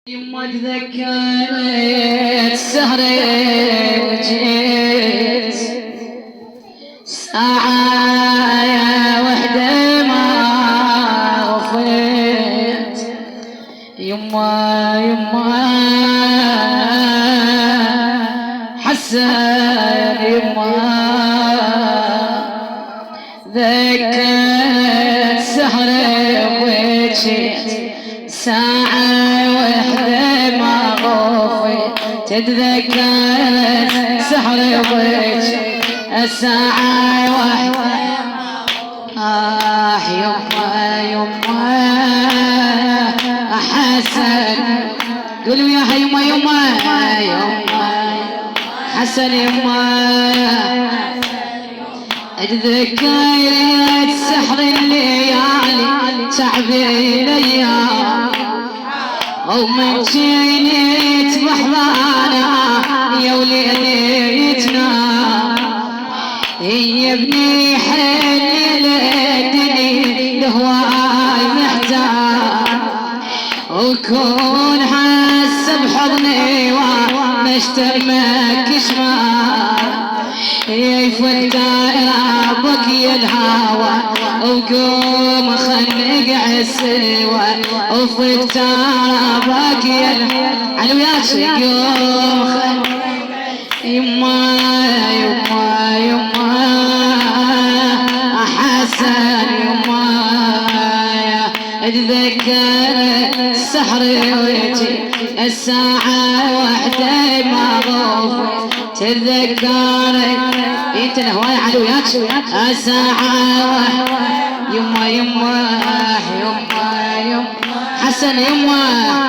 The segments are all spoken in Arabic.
يما تذكرت سهرة وجيت ساعة وحدة ما وفيت يما حسن يما ذكرت سهرة وجيت ساعة تتذكرت سحر وجهك الساعة واحدة يما حسن قولوا يا يما حسن يما تذكرت سحر الليالي تعبين ايام ومن جينيت بحضانا يا وليتنا يا ابني حل الدنيا لهواي محتاج وكون حس بحضني ومشتمك شمال يفتابك يا الهوى وقوم خنق عالسوى وفتابك يا علوياك قوم خنق يما حسن يما اتذكر السحر ويجي الساعة واحدة ما غوفت تتذكر انت الهواية علوياك الساعة يما حسن يما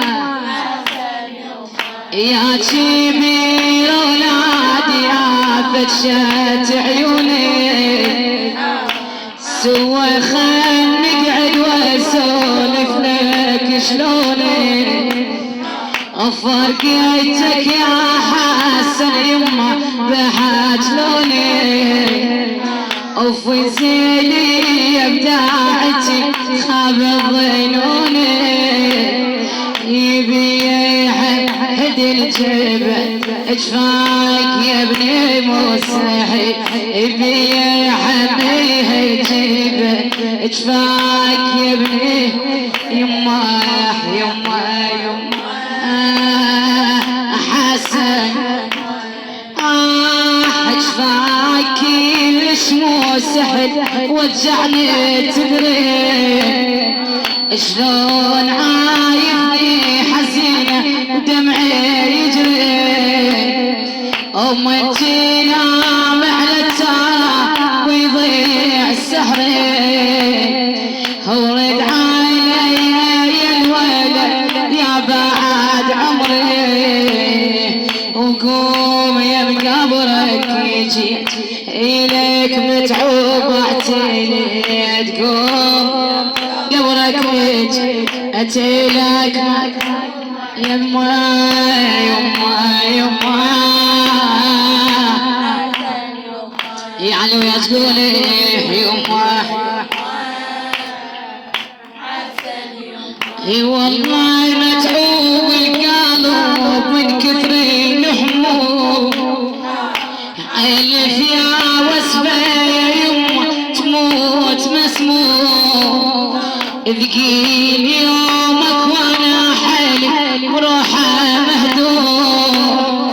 يا كبير اولادي يا فتشة عيوني سوى خل نقعد واسولف لك شلوني فرقيتك يا حسن يما بحاج لوني وفي زيني ابداعتي خاب الظنوني يبي يحد الجبل اجفاك يا ابني مستحيل يبي يحميه الجبل اجفاك يا ابني يما حسن اجفاك ليش مو سهل وجعني تدري شلون عايفني حزينة ودمعي يجري ومن جينا محلتها ويضيع السحر ورد عيني يا الولد يا بعد عمري وقوم يا بقبرك يجي إليك متعوب اعتني تقوم قبرك يجي اتيلك يما يعني ويا تقولي يما اي والله متعوب القلب من كثر الهموم الف يا وسبه يا يما تموت مسموم ذقين يومك وانا حالي وروحه مهدوم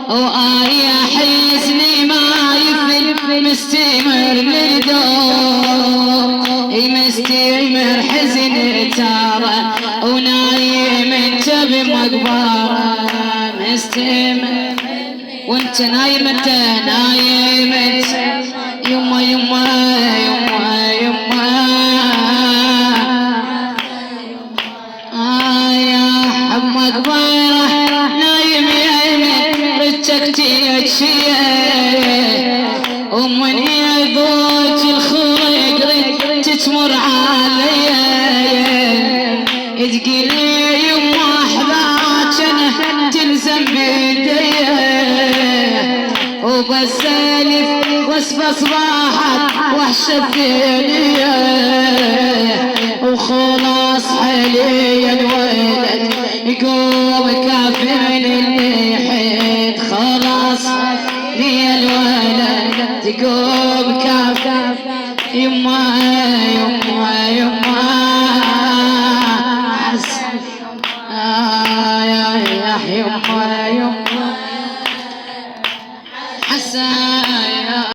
وآية حزني ما يفل مستمر للدوم مستمر حزن ترى ونايم انت بمقبره مستمر وانت نايم انت يما يا حب مقبره نايم يمين رجك تيجي ومن يضوج الخلق تتمر علي تقلي يما احباك انا تلزم بيدي وبسالف وصفة صباحك وحشة فيني وخلاص حاليا الولد يقوم كافر الحين خلاص لي الولد تقوم كافر يما يما يما يا يما يما